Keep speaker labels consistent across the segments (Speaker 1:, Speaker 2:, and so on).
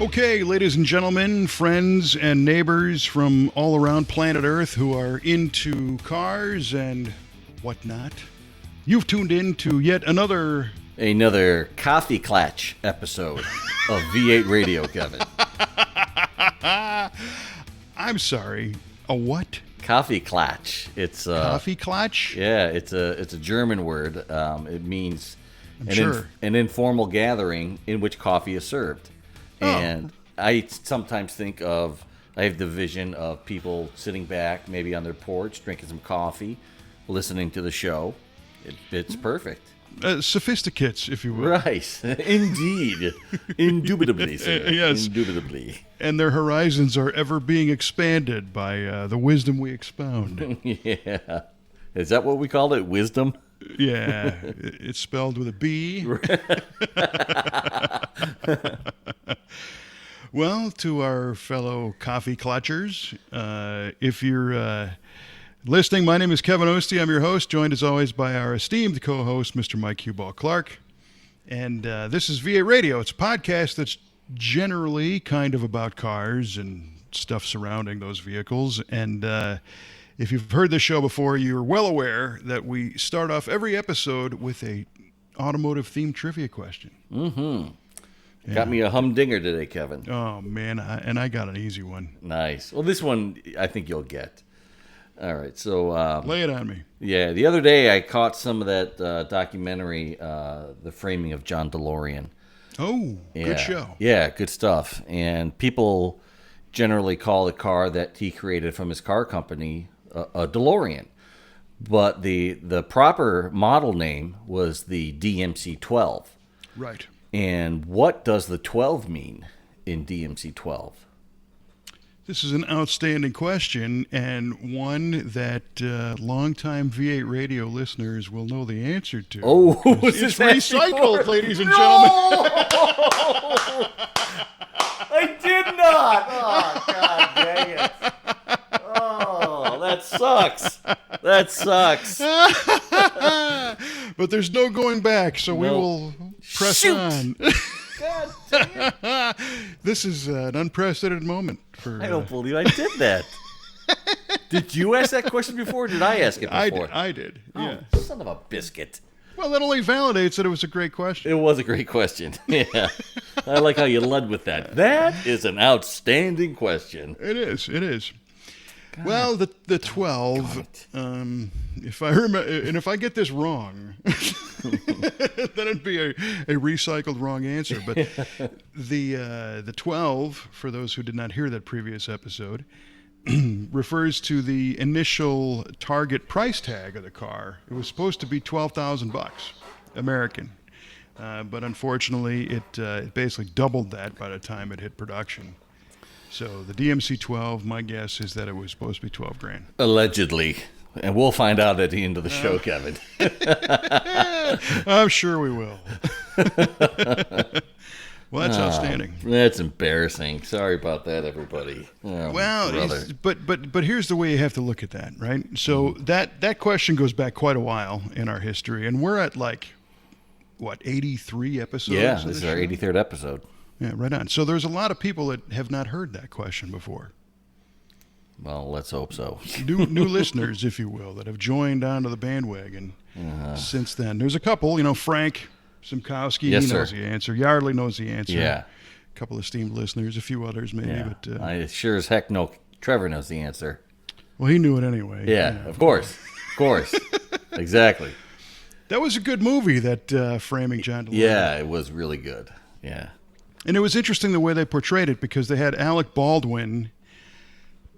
Speaker 1: Okay, ladies and gentlemen, friends and neighbors from all around planet Earth who are into cars and whatnot, you've tuned in to yet another
Speaker 2: Coffee Clatch episode of V8 Radio, Kevin.
Speaker 1: I'm sorry, a what?
Speaker 2: Coffee Clatch. It's
Speaker 1: Coffee Klatch?
Speaker 2: Yeah, it's a German word. It means an informal gathering in which coffee is served. And I sometimes I have the vision of people sitting back, maybe on their porch, drinking some coffee, listening to the show. It's perfect.
Speaker 1: Sophisticates, if you will.
Speaker 2: Right. Indeed. Indubitably, sir.
Speaker 1: Yes.
Speaker 2: Indubitably.
Speaker 1: And their horizons are ever being expanded by the wisdom we expound.
Speaker 2: Yeah. Is that what we called it? Wisdom?
Speaker 1: Yeah. It's spelled with a B. Well, to our fellow coffee clutchers, if you're listening, my name is Kevin Oeste. I'm your host, joined as always by our esteemed co-host, Mr. Mike Huball Clarke. And this is V8 Radio. It's a podcast that's generally kind of about cars and stuff surrounding those vehicles. And if you've heard this show before, you're well aware that we start off every episode with a automotive-themed trivia question.
Speaker 2: Mm-hmm. Yeah. Got me a humdinger today, Kevin.
Speaker 1: Oh, man, I got an easy one.
Speaker 2: Nice. Well, this one I think you'll get. All right, so...
Speaker 1: lay it on me.
Speaker 2: Yeah, the other day I caught some of that documentary, The Framing of John DeLorean.
Speaker 1: Oh,
Speaker 2: yeah.
Speaker 1: Good show.
Speaker 2: Yeah, good stuff. And people generally call the car that he created from his car company a DeLorean. But the proper model name was the DMC-12.
Speaker 1: Right.
Speaker 2: And what does the 12 mean in DMC-12?
Speaker 1: This is an outstanding question, and one that longtime V8 radio listeners will know the answer to.
Speaker 2: Oh,
Speaker 1: it's recycled, ladies and gentlemen.
Speaker 2: I did not. Oh, God dang it. Oh, that sucks. That sucks.
Speaker 1: But there's no going back, so we will press on.
Speaker 2: God dang it.
Speaker 1: This is an unprecedented moment for.
Speaker 2: I don't believe I did that. Did you ask that question before, or did I ask it before?
Speaker 1: I did. Yeah.
Speaker 2: Oh, son of a biscuit.
Speaker 1: Well, that only validates that it was a great question.
Speaker 2: It was a great question. Yeah. I like how you led with that. That is an outstanding question.
Speaker 1: It is. God. Well, the 12, if I remember, and if I get this wrong, then it'd be a recycled wrong answer. But the 12, for those who did not hear that previous episode, refers to the initial target price tag of the car. It was supposed to be $12,000 American, but unfortunately, it basically doubled that by the time it hit production. So the DMC-12, my guess is that it was supposed to be $12,000.
Speaker 2: Allegedly. And we'll find out at the end of the show, Kevin.
Speaker 1: I'm sure we will. Well, that's outstanding.
Speaker 2: That's embarrassing. Sorry about that, everybody. Oh,
Speaker 1: well, but here's the way you have to look at that, right? So that question goes back quite a while in our history, and we're at 83 episodes?
Speaker 2: Yeah, this is our 83rd episode.
Speaker 1: Yeah, right on. So there's a lot of people that have not heard that question before.
Speaker 2: Well, let's hope so.
Speaker 1: New listeners, if you will, that have joined onto the bandwagon since then. There's a couple, Frank Simkowski, he knows the answer. Yardley knows the answer.
Speaker 2: Yeah.
Speaker 1: A couple of esteemed listeners, a few others maybe.
Speaker 2: Yeah.
Speaker 1: But
Speaker 2: I sure as heck know Trevor knows the answer.
Speaker 1: Well, he knew it anyway.
Speaker 2: Yeah, of course. Exactly.
Speaker 1: That was a good movie, that Framing John DeLorean.
Speaker 2: Yeah, it was really good. Yeah.
Speaker 1: And it was interesting the way they portrayed it, because they had Alec Baldwin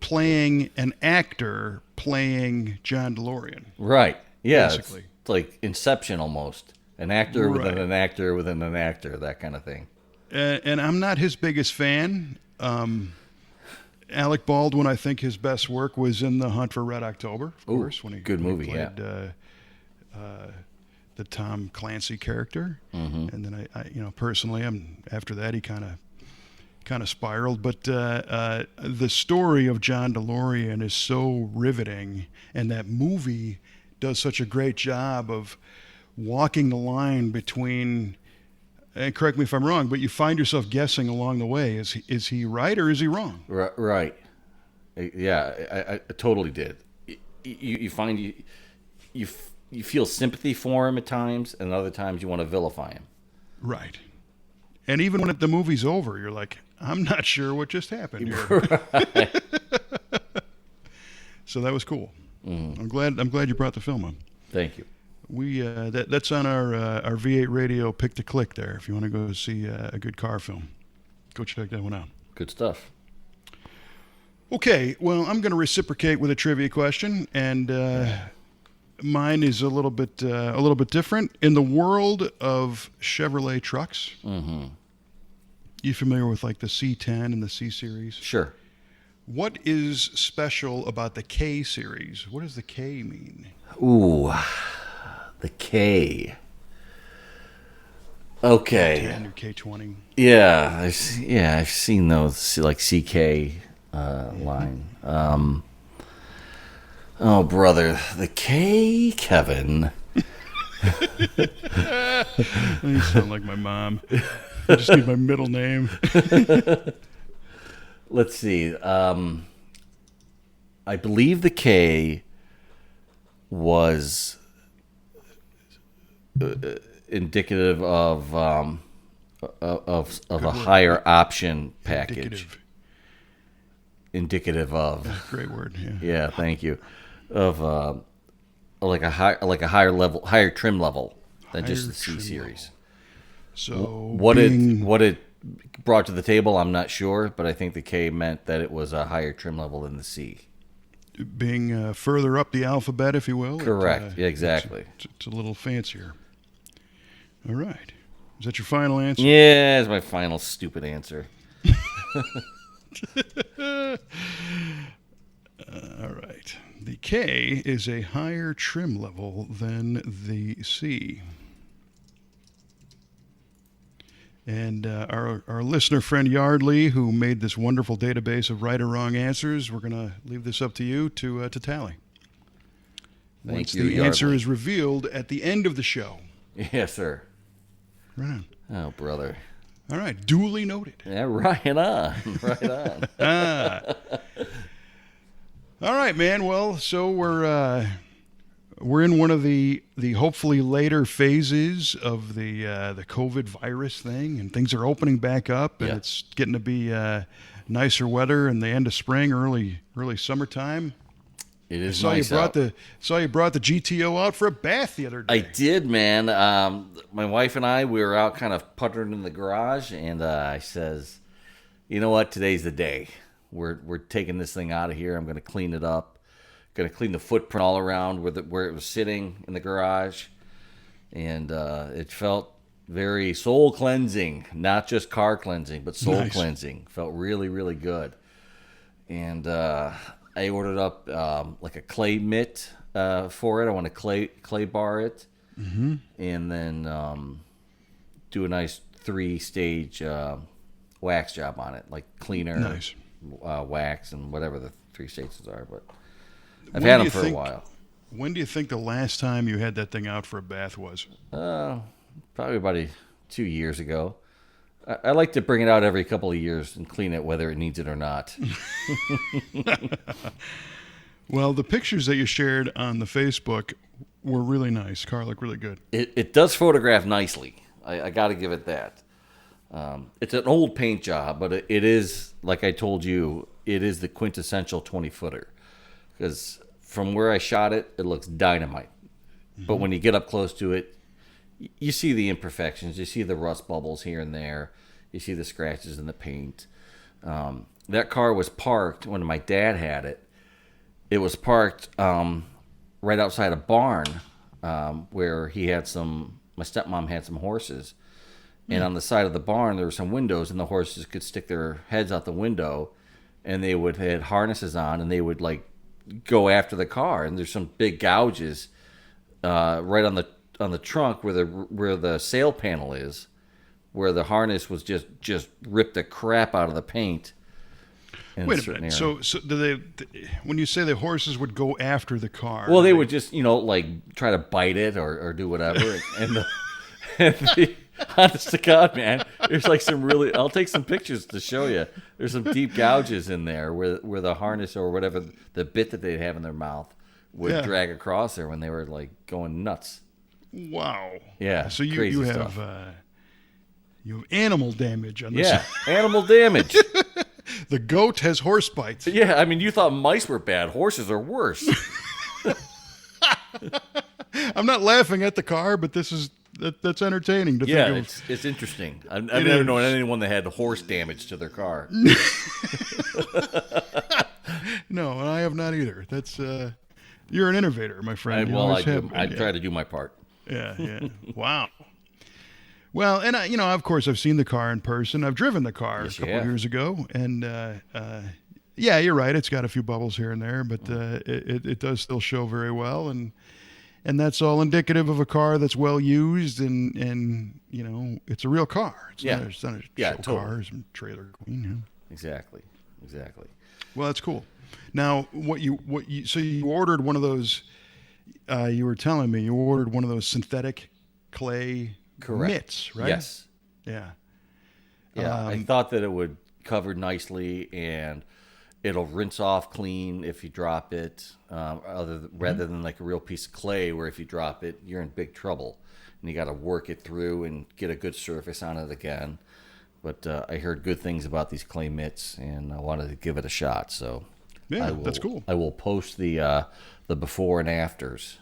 Speaker 1: playing an actor playing John DeLorean.
Speaker 2: Right. Yeah.
Speaker 1: Basically.
Speaker 2: It's like Inception almost. An actor within an actor within an actor, that kind of thing.
Speaker 1: And I'm not his biggest fan. Alec Baldwin, I think his best work was in The Hunt for Red October, of course. When he played the Tom Clancy character. Mm-hmm. And then I personally, after that, he kind of spiraled. But the story of John DeLorean is so riveting, and that movie does such a great job of walking the line between and correct me if I'm wrong, but you find yourself guessing along the way. Is he right or is he wrong?
Speaker 2: Right. Yeah, I totally did. You find you feel sympathy for him at times, and other times you want to vilify him.
Speaker 1: Right. And even when the movie's over, you're like, I'm not sure what just happened here.
Speaker 2: Right.
Speaker 1: So that was cool. I'm glad you brought the film up.
Speaker 2: Thank you.
Speaker 1: We that's on our V8 Radio Pick to Click there. If you want to go see a good car film, go check that one out.
Speaker 2: Good stuff.
Speaker 1: Okay, well, I'm going to reciprocate with a trivia question, and mine is a little bit different. In the world of Chevrolet trucks, you familiar with like the C10 and the C series?
Speaker 2: Sure.
Speaker 1: What is special about the K series? What does the K mean?
Speaker 2: Ooh, the K. Okay.
Speaker 1: K10 or K20.
Speaker 2: Yeah, I've seen those like CK line. Oh, brother, the K, Kevin.
Speaker 1: You sound like my mom. I just need my middle name.
Speaker 2: Let's see. I believe the K was indicative of a higher option package. Indicative of.
Speaker 1: Great word. Yeah.
Speaker 2: Yeah, thank you. Of like a higher level, higher trim level than just the C series.
Speaker 1: So
Speaker 2: what it brought to the table, I'm not sure, but I think the K meant that it was a higher trim level than the C.
Speaker 1: Being further up the alphabet, if you will.
Speaker 2: Correct. Yeah, exactly.
Speaker 1: It's a little fancier. All right. Is that your final answer?
Speaker 2: Yeah, that's my final stupid answer.
Speaker 1: All right. The K is a higher trim level than the C. And our listener friend Yardley, who made this wonderful database of right or wrong answers, we're going to leave this up to you to tally. Once the answer is revealed at the end of the show.
Speaker 2: Yes, sir.
Speaker 1: Right on.
Speaker 2: Oh, brother.
Speaker 1: All right. Duly noted.
Speaker 2: Yeah, right on. Right on.
Speaker 1: All right, man. Well, so we're in one of the hopefully later phases of the COVID virus thing, and things are opening back up, and it's getting to be nicer weather in the end of spring, early summertime.
Speaker 2: It is
Speaker 1: I
Speaker 2: nice
Speaker 1: saw you brought the GTO out for a bath the other day.
Speaker 2: I did, man. My wife and I, we were out kind of puttering in the garage, and I says, you know what? Today's the day. We're taking this thing out of here. I'm going to clean it up. Going to clean the footprint all around where it was sitting in the garage. And it felt very soul cleansing, not just car cleansing, but soul cleansing. Felt really, really good. And I ordered up like a clay mitt for it. I want to clay bar it. Mm-hmm. And then do a nice 3-stage wax job on it, like cleaner, wax, and whatever the 3 stages are. But I've had them for a while.
Speaker 1: When do you think the last time you had that thing out for a bath was?
Speaker 2: Probably about 2 years ago. I like to bring it out every couple of years and clean it, whether it needs it or not.
Speaker 1: Well, the pictures that you shared on the Facebook were really nice. Car looked really good.
Speaker 2: It does photograph nicely. I got to give it that. It's an old paint job, but it is, like I told you, it is the quintessential 20-footer. Because from where I shot it, it looks dynamite. Mm-hmm. But when you get up close to it, you see the imperfections. You see the rust bubbles here and there. You see the scratches in the paint. That car was parked when my dad had it. It was parked right outside a barn where he had my stepmom had some horses. And on the side of the barn, there were some windows, and the horses could stick their heads out the window, and they would had harnesses on, and they would like go after the car. And there's some big gouges right on the trunk where the sail panel is, where the harness was just ripped the crap out of the paint.
Speaker 1: Wait a minute. So do when you say the horses would go after the car?
Speaker 2: Well, they would just like try to bite it or do whatever, and Honest to God, man. There's like some really. I'll take some pictures to show you. There's some deep gouges in there where the harness or whatever the bit that they'd have in their mouth would drag across there when they were like going nuts.
Speaker 1: Wow.
Speaker 2: Yeah.
Speaker 1: So you have animal damage on this.
Speaker 2: Yeah, animal damage.
Speaker 1: The goat has horse bites.
Speaker 2: Yeah, I mean, you thought mice were bad. Horses are worse.
Speaker 1: I'm not laughing at the car, but that's entertaining to think of.
Speaker 2: Yeah, it's interesting. I've never known anyone that had horse damage to their car.
Speaker 1: No, I have not either. That's you're an innovator, my friend.
Speaker 2: I try to do my part.
Speaker 1: Yeah. Wow. Well, and of course, I've seen the car in person. I've driven the car a couple of years ago, and yeah, you're right. It's got a few bubbles here and there, but it does still show very well, and that's all indicative of a car that's well used, and it's a real car. It's not a show car, it's a trailer queen.
Speaker 2: Exactly.
Speaker 1: Well, that's cool. Now, so you ordered one of those? You were telling me you ordered one of those synthetic clay mitts, right?
Speaker 2: Yes.
Speaker 1: Yeah.
Speaker 2: Yeah. I thought that it would cover nicely and it'll rinse off clean if you drop it, rather than like a real piece of clay where if you drop it, you're in big trouble and you got to work it through and get a good surface on it again. But I heard good things about these clay mitts and I wanted to give it a shot. So
Speaker 1: yeah, that's cool.
Speaker 2: I will post the before and afters.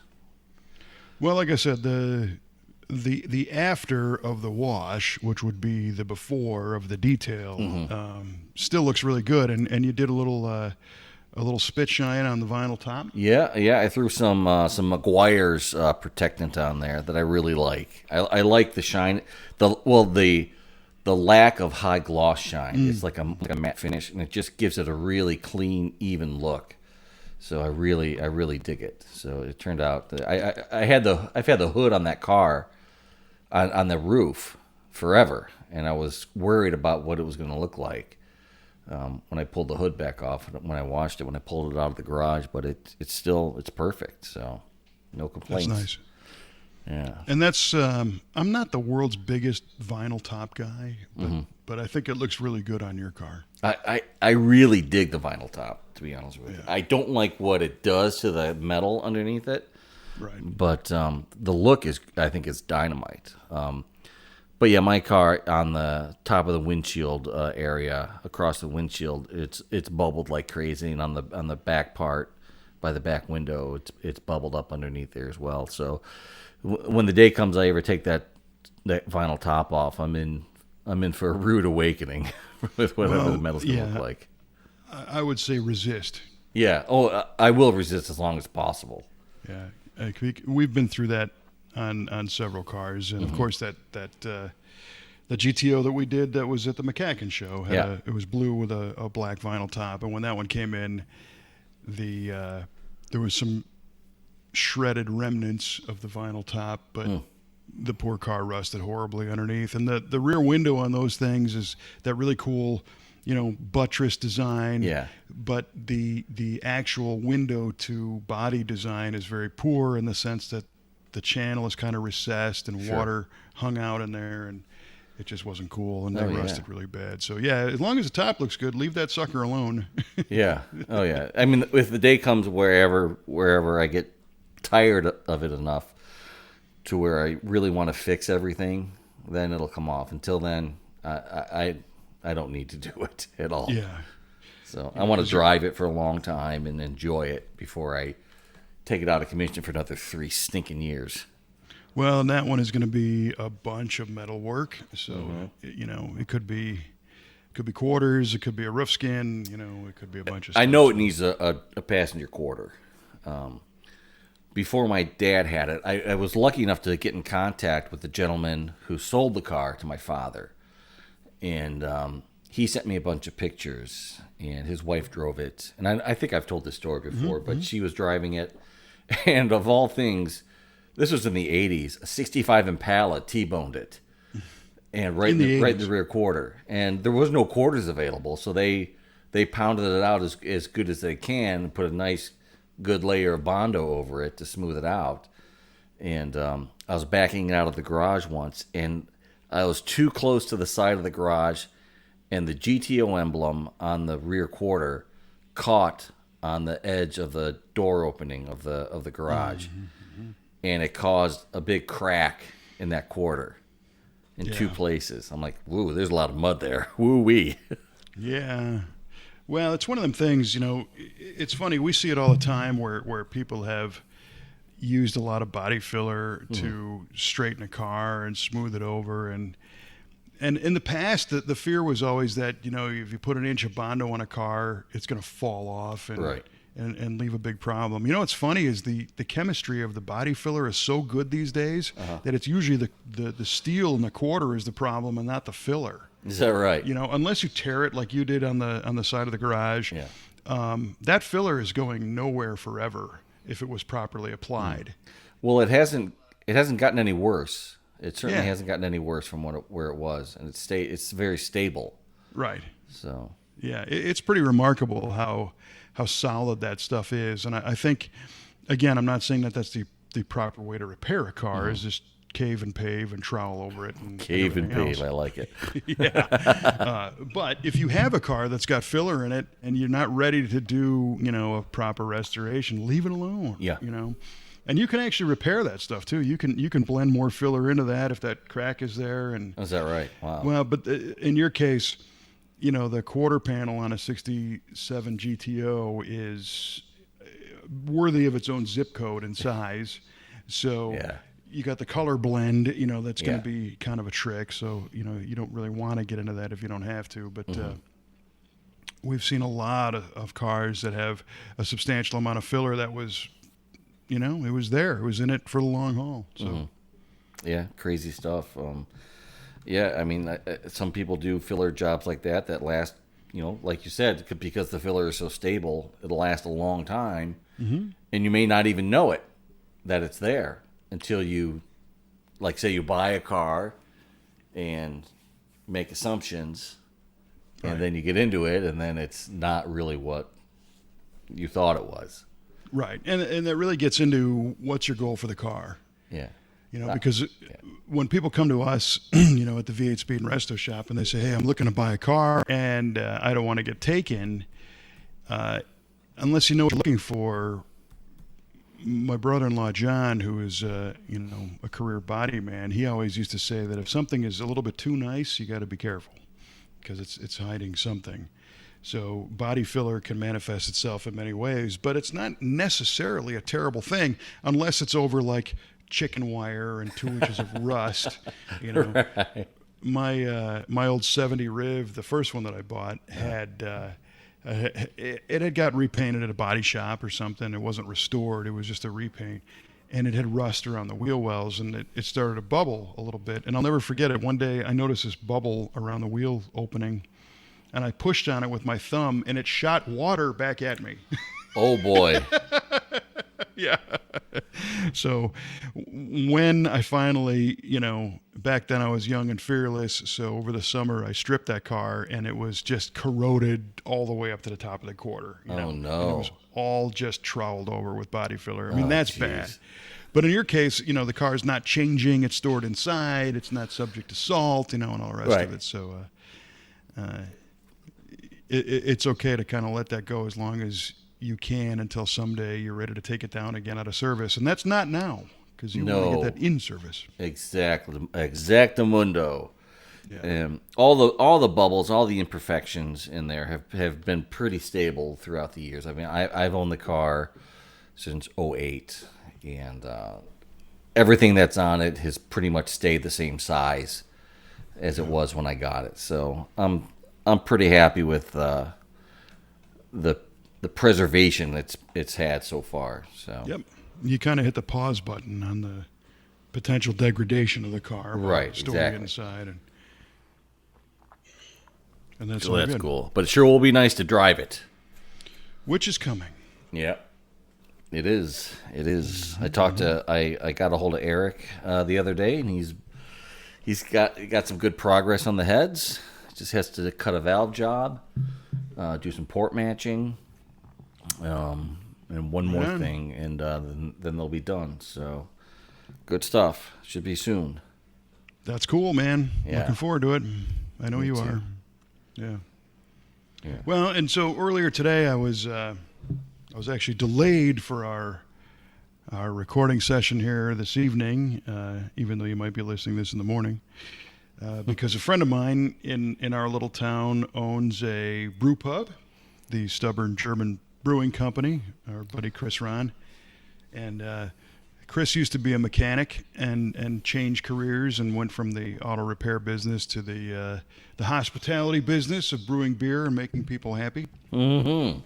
Speaker 1: Well, like I said, the after of the wash, which would be the before of the detail, still looks really good. And you did a little spit shine on the vinyl top. Yeah.
Speaker 2: I threw some Meguiar's protectant on there that I really like. I like the shine. The lack of high gloss shine. It's like a matte finish, and it just gives it a really clean, even look. So I really dig it. So it turned out that I've had the hood on that car on the roof forever, and I was worried about what it was going to look like when I pulled the hood back off when I washed it, when I pulled it out of the garage. But it's perfect. So no complaints.
Speaker 1: That's nice.
Speaker 2: Yeah.
Speaker 1: And that's I'm not the world's biggest vinyl top guy, but I think it looks really good on your car.
Speaker 2: I really dig the vinyl top, to be honest with you.
Speaker 1: Yeah.
Speaker 2: I don't like what it does to the metal underneath it.
Speaker 1: Right.
Speaker 2: But the look I think is dynamite. But yeah, my car on the top of the windshield area, across the windshield, it's bubbled like crazy, and on the back part by the back window, it's bubbled up underneath there as well. So when the day comes I ever take that vinyl top off, I'm in for a rude awakening with whatever the metal's gonna look like.
Speaker 1: I would say resist.
Speaker 2: Yeah. Oh, I will resist as long as possible.
Speaker 1: Yeah. We've been through that on several cars, and of course that the GTO that we did that was at the McCacken show it was blue with a black vinyl top, and when that one came in, there was some shredded remnants of the vinyl top, but the poor car rusted horribly underneath. And the rear window on those things is that really cool, buttress design.
Speaker 2: Yeah.
Speaker 1: But the actual window to body design is very poor in the sense that the channel is kind of recessed and water hung out in there, and it just wasn't cool, and that rusted really bad. So yeah, as long as the top looks good, leave that sucker alone.
Speaker 2: Yeah. Oh yeah. I mean, if the day comes wherever I get tired of it enough to where I really want to fix everything, then it'll come off. Until then, I don't need to do it at all.
Speaker 1: Yeah.
Speaker 2: So I want to drive it for a long time and enjoy it before I take it out of commission for another 3 stinking years.
Speaker 1: Well, and that one is going to be a bunch of metal work. So it could be quarters, it could be a roof skin, it could be a bunch of stuff.
Speaker 2: I know it needs a passenger quarter. Before my dad had it, I was lucky enough to get in contact with the gentleman who sold the car to my father. And he sent me a bunch of pictures, and his wife drove it. And I think I've told this story before, but she was driving it. And of all things, this was in the 80s, a 65 Impala T-boned it. And right in the rear quarter. And there was no quarters available, so they pounded it out as good as they can and put a nice, good layer of Bondo over it to smooth it out. And I was backing it out of the garage once, and I was too close to the side of the garage, and the GTO emblem on the rear quarter caught on the edge of the door opening of the garage, and it caused a big crack in that quarter in two places. I'm like, woo, there's a lot of mud there. Woo wee.
Speaker 1: Yeah. Well, it's one of them things, it's funny. We see it all the time where people have used a lot of body filler to straighten a car and smooth it over. And in the past, the fear was always that, if you put an inch of Bondo on a car, it's going to fall off and leave a big problem. What's funny is the chemistry of the body filler is so good these days that it's usually the steel in the quarter is the problem and not the filler.
Speaker 2: Is that right?
Speaker 1: Unless you tear it like you did on the side of the garage, that filler is going nowhere forever if it was properly applied.
Speaker 2: Well, it hasn't gotten any worse. It certainly hasn't gotten any worse from where it was, and it's very stable.
Speaker 1: Right.
Speaker 2: So
Speaker 1: yeah, it's pretty remarkable how solid that stuff is, and I think, again, I'm not saying that that's the proper way to repair a car. Is just cave and pave and trowel over it. And
Speaker 2: cave and pave,
Speaker 1: else.
Speaker 2: I like it.
Speaker 1: Yeah. But if you have a car that's got filler in it and you're not ready to do, a proper restoration, leave it alone.
Speaker 2: Yeah.
Speaker 1: And you can actually repair that stuff too. You can blend more filler into that if that crack is there. And
Speaker 2: is that right? Wow.
Speaker 1: Well, but in your case, the quarter panel on a 67 GTO is worthy of its own zip code and size. So you got the color blend, that's going to be kind of a trick. So, you don't really want to get into that if you don't have to. But we've seen a lot of cars that have a substantial amount of filler that was, it was there. It was in it for the long haul. So,
Speaker 2: yeah, crazy stuff. I mean, some people do filler jobs like that last, like you said, because the filler is so stable, it'll last a long time. And you may not even know it, that it's there. Until you, say you buy a car and make assumptions, and then you get into it, and then it's not really what you thought it was.
Speaker 1: Right. And that really gets into what's your goal for the car.
Speaker 2: Yeah.
Speaker 1: Because when people come to us, at the V8 Speed and Resto Shop, and they say, hey, I'm looking to buy a car, and I don't want to get taken, unless you know what you're looking for. My brother-in-law, John, who is, a career body man, he always used to say that if something is a little bit too nice, you got to be careful because it's hiding something. So body filler can manifest itself in many ways, but it's not necessarily a terrible thing unless it's over like chicken wire and 2 inches of rust.
Speaker 2: Right.
Speaker 1: My old 70 Riv, the first one that I bought, had... it had got repainted at a body shop or something. It wasn't restored. It was just a repaint. And it had rust around the wheel wells, and it started to bubble a little bit. And I'll never forget it. One day I noticed this bubble around the wheel opening, and I pushed on it with my thumb, and it shot water back at me.
Speaker 2: Oh, boy.
Speaker 1: Yeah. So when I finally, back then I was young and fearless. So over the summer I stripped that car and it was just corroded all the way up to the top of the quarter.
Speaker 2: Oh, no.
Speaker 1: And it was all just troweled over with body filler. I mean, that's bad. But in your case, the car's not changing. It's stored inside. It's not subject to salt, and all the rest of it. So it's okay to kind of let that go as long as you can until someday you're ready to take it down again out of service. And that's not now because you want to get that in service.
Speaker 2: Exactly. Exactamundo.
Speaker 1: Yeah.
Speaker 2: And all the bubbles, all the imperfections in there have been pretty stable throughout the years. I mean, I've owned the car since 2008, and everything that's on it has pretty much stayed the same size as it was when I got it. So I'm pretty happy with the preservation it's had so far. So
Speaker 1: yep, you kind of hit the pause button on the potential degradation of the car,
Speaker 2: right?
Speaker 1: Storing
Speaker 2: Exactly.
Speaker 1: it inside, and that's
Speaker 2: so
Speaker 1: all
Speaker 2: that's
Speaker 1: good.
Speaker 2: Cool. But it sure will be nice to drive it. Which
Speaker 1: is coming.
Speaker 2: Yeah, it is. It is. I got a hold of Eric the other day, and he's got some good progress on the heads. Just has to cut a valve job, do some port matching. And one more thing, and then they'll be done. So, good stuff. Should be soon.
Speaker 1: That's cool, man.
Speaker 2: Yeah.
Speaker 1: Looking forward to it. I know
Speaker 2: Me
Speaker 1: you
Speaker 2: too.
Speaker 1: are. Yeah.
Speaker 2: Yeah.
Speaker 1: Well, and so earlier today, I was actually delayed for our recording session here this evening, even though you might be listening to this in the morning, because a friend of mine in our little town owns a brew pub, the Stubborn German Brewing Company, our buddy Chris Ron. And Chris used to be a mechanic and changed careers and went from the auto repair business to the hospitality business of brewing beer and making people happy.
Speaker 2: Mm-hmm.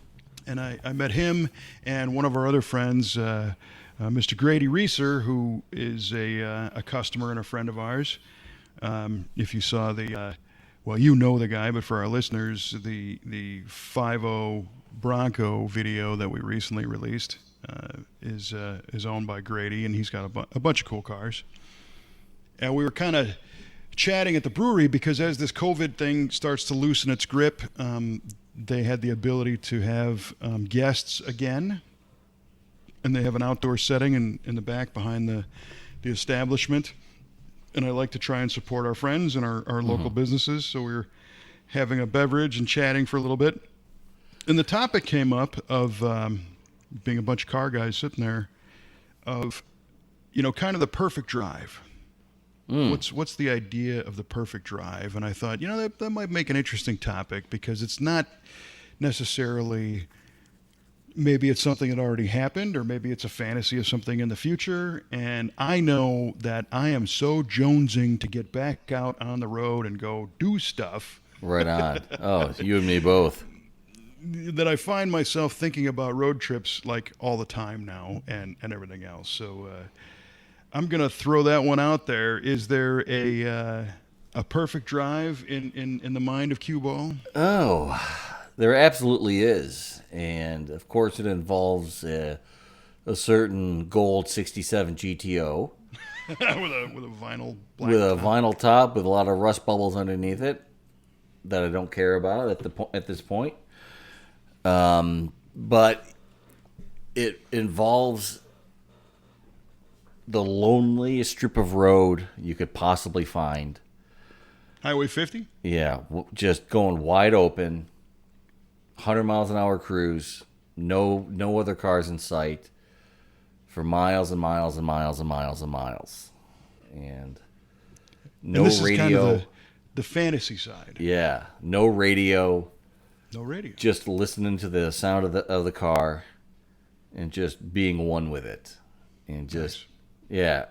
Speaker 1: And I met him and one of our other friends, Mr. Grady Reeser, who is a customer and a friend of ours. If you saw well, you know the guy, but for our listeners, the 5.0 Bronco video that we recently released is owned by Grady, and he's got a bunch of cool cars. And we were kind of chatting at the brewery because as this COVID thing starts to loosen its grip, they had the ability to have guests again, and they have an outdoor setting in the back behind the establishment. And I like to try and support our friends and our local businesses, so we were having a beverage and chatting for a little bit. And the topic came up of being a bunch of car guys sitting there, of kind of the perfect drive. What's the idea of the perfect drive? And I thought, that might make an interesting topic because it's not necessarily, maybe it's something that already happened, or maybe it's a fantasy of something in the future. And I know that I am so jonesing to get back out on the road and go do stuff.
Speaker 2: Right on. Oh, you and me both.
Speaker 1: That I find myself thinking about road trips like all the time now and everything else. So I'm going to throw that one out there. Is there a perfect drive in the mind of Cue Ball?
Speaker 2: Oh, there absolutely is. And, of course, it involves a certain gold 67 GTO.
Speaker 1: with a vinyl black
Speaker 2: with a
Speaker 1: top.
Speaker 2: vinyl top with a lot of rust bubbles underneath it that I don't care about at this point. But it involves the loneliest strip of road you could possibly find.
Speaker 1: Highway 50?
Speaker 2: Yeah, just going wide open, 100 miles an hour cruise, no other cars in sight for miles and miles and miles and miles and miles. And no
Speaker 1: and this
Speaker 2: radio.
Speaker 1: Is kind of the fantasy side.
Speaker 2: Yeah, no radio.
Speaker 1: No radio.
Speaker 2: Just listening to the sound of the car and just being one with it. And just, nice.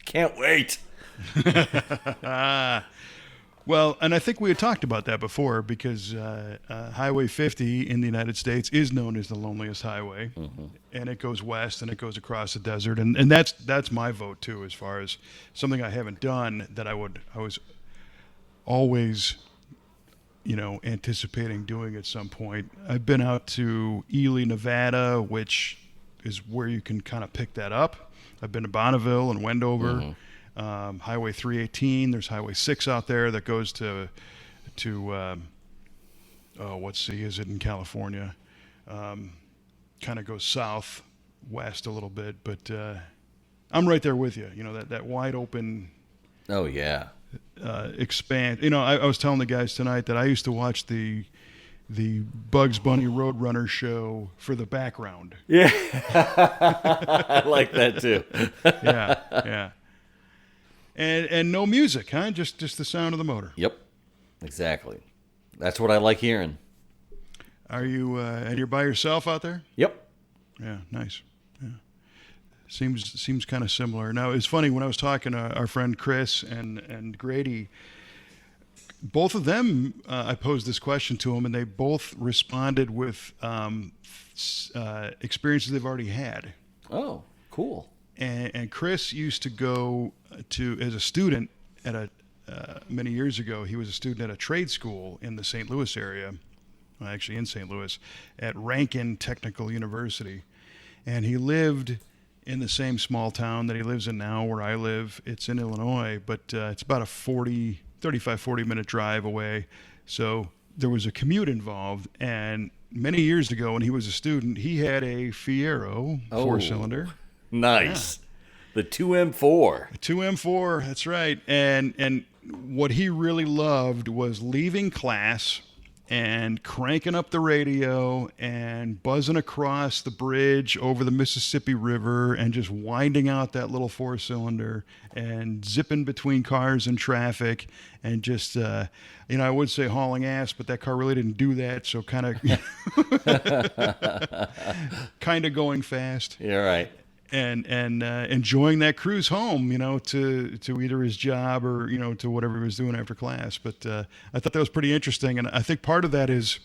Speaker 2: Can't wait.
Speaker 1: Well, and I think we had talked about that before because Highway 50 in the United States is known as the loneliest highway. Mm-hmm. And it goes west and it goes across the desert. And that's my vote, too, as far as something I haven't done that I was always anticipating doing at some point. I've been out to Ely, Nevada, which is where you can kind of pick that up. I've been to Bonneville and Wendover, Highway 318. There's Highway 6 out there that goes to what city is it in California? Kind of goes southwest a little bit, but I'm right there with you. That wide open.
Speaker 2: Oh yeah.
Speaker 1: Expand. I was telling the guys tonight that I used to watch the Bugs Bunny Roadrunner show for the background.
Speaker 2: Yeah, I like that too.
Speaker 1: yeah. And no music, huh? Just the sound of the motor.
Speaker 2: Yep, exactly. That's what I like hearing.
Speaker 1: Are you and you're by yourself out there?
Speaker 2: Yep.
Speaker 1: Yeah, nice. Yeah. Seems kind of similar. Now, it's funny, when I was talking to our friend Chris and Grady, both of them, I posed this question to them, and they both responded with experiences they've already had.
Speaker 2: Oh, cool.
Speaker 1: And Chris used to go as a student at many years ago, he was a student at a trade school in the St. Louis area, actually in St. Louis, at Rankin Technical University. And he lived in the same small town that he lives in now, where I live. It's in Illinois, but it's about a 35-40 minute drive away. So there was a commute involved. And many years ago, when he was a student, he had a Fiero 4-cylinder.
Speaker 2: Nice. The 2M4.
Speaker 1: 2M4, that's right. And what he really loved was leaving class and cranking up the radio and buzzing across the bridge over the Mississippi River and just winding out that little 4-cylinder and zipping between cars and traffic and just, I would say hauling ass, but that car really didn't do that. So kind of going fast.
Speaker 2: Yeah, right.
Speaker 1: And enjoying that cruise home, to either his job or, to whatever he was doing after class. But I thought that was pretty interesting. And I think part of that is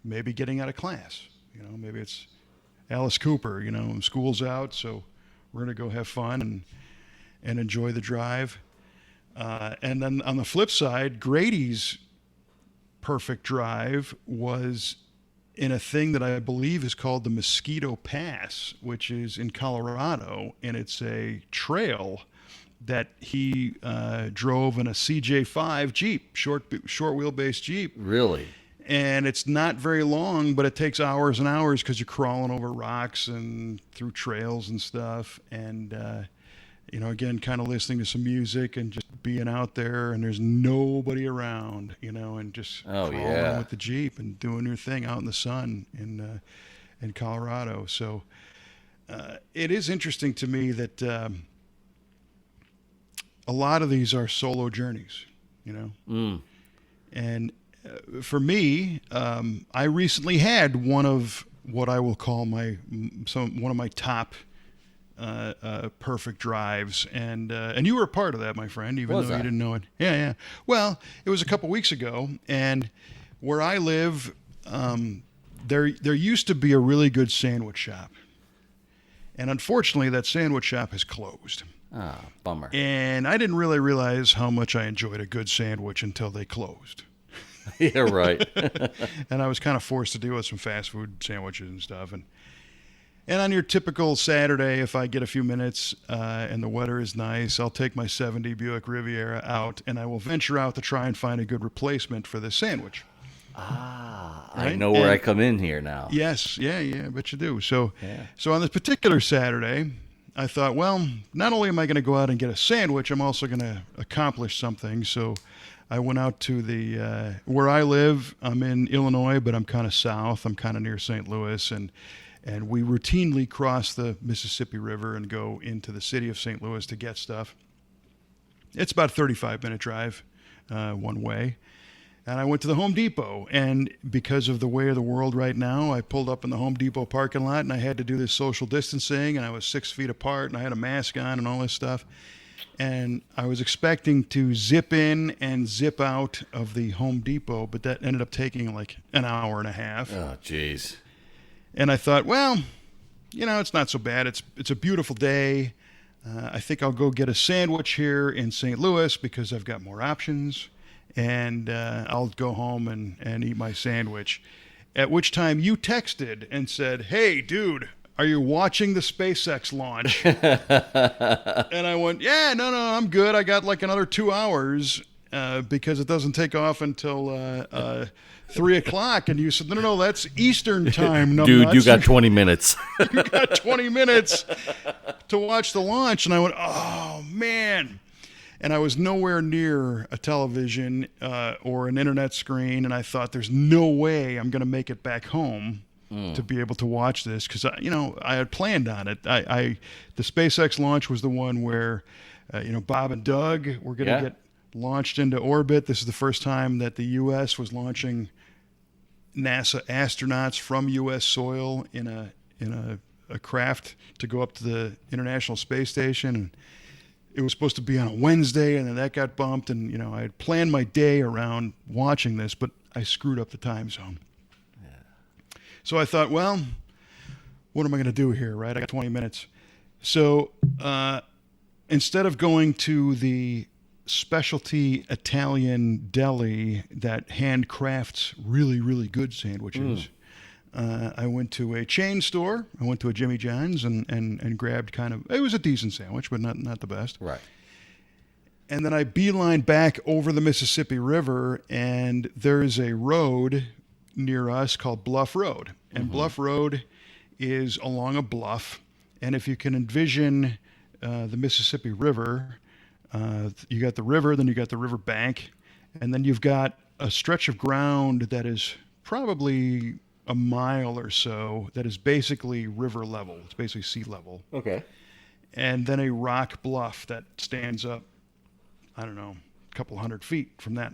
Speaker 1: maybe getting out of class. Maybe it's Alice Cooper, school's out, so we're going to go have fun and enjoy the drive. And then on the flip side, Grady's perfect drive was in a thing that I believe is called the Mosquito Pass, which is in Colorado, and it's a trail that he drove in a CJ5 Jeep, short wheelbase Jeep.
Speaker 2: Really?
Speaker 1: And it's not very long, but it takes hours and hours because you're crawling over rocks and through trails and stuff. And, again, kind of listening to some music and just being out there, and there's nobody around, and just crawling with the Jeep and doing your thing out in the sun in Colorado. So it is interesting to me that a lot of these are solo journeys, And for me, I recently had one of what I will call one of my top perfect drives, and you were a part of that, my friend, even though you didn't know it. Yeah. Well, it was a couple weeks ago, and where I live, there used to be a really good sandwich shop, and unfortunately, that sandwich shop has closed.
Speaker 2: Ah, bummer.
Speaker 1: And I didn't really realize how much I enjoyed a good sandwich until they closed.
Speaker 2: Yeah, right.
Speaker 1: And I was kind of forced to deal with some fast food sandwiches and stuff, And on your typical Saturday, if I get a few minutes and the weather is nice, I'll take my 70 Buick Riviera out, and I will venture out to try and find a good replacement for this sandwich.
Speaker 2: Ah, right? I know where I come in here now.
Speaker 1: Yes, yeah, I bet you do. So on this particular Saturday, I thought, well, not only am I going to go out and get a sandwich, I'm also going to accomplish something. So I went out to where I live. I'm in Illinois, but I'm kind of south. I'm kind of near St. Louis, and we routinely cross the Mississippi River and go into the city of St. Louis to get stuff. It's about a 35-minute drive one way. And I went to the Home Depot, and because of the way of the world right now, I pulled up in the Home Depot parking lot, and I had to do this social distancing, and I was 6 feet apart, and I had a mask on and all this stuff. And I was expecting to zip in and zip out of the Home Depot, but that ended up taking like an hour and a half.
Speaker 2: Oh, jeez.
Speaker 1: And I thought, well, it's not so bad. It's a beautiful day. I think I'll go get a sandwich here in St. Louis because I've got more options. And I'll go home and eat my sandwich. At which time you texted and said, hey, dude, are you watching the SpaceX launch? And I went, yeah, no, I'm good. I got like another 2 hours because it doesn't take off until 3 o'clock. And you said, no, that's Eastern time.
Speaker 2: Dude, you got 20 minutes.
Speaker 1: You got 20 minutes to watch the launch. And I went, oh, man. And I was nowhere near a television or an internet screen. And I thought, there's no way I'm going to make it back home to be able to watch this. Because, I had planned on it. The SpaceX launch was the one where, Bob and Doug were going to get launched into orbit. This is the first time that the U.S. was launching NASA astronauts from U.S. soil in a craft to go up to the International Space Station. And it was supposed to be on a Wednesday, and then that got bumped. And, I had planned my day around watching this, but I screwed up the time zone. Yeah. So I thought, well, what am I going to do here, right? I got 20 minutes. So instead of going to the specialty Italian deli that handcrafts really, really good sandwiches, I went to a chain store. I went to a Jimmy John's and grabbed it was a decent sandwich, but not the best.
Speaker 2: Right.
Speaker 1: And then I beelined back over the Mississippi River, and there's a road near us called Bluff Road. And Bluff Road is along a bluff. And if you can envision the Mississippi River. You got the river, then you got the river bank, and then you've got a stretch of ground that is probably a mile or so that is basically river level. It's basically sea level.
Speaker 2: Okay.
Speaker 1: And then a rock bluff that stands up, I don't know, a couple 100 feet from that.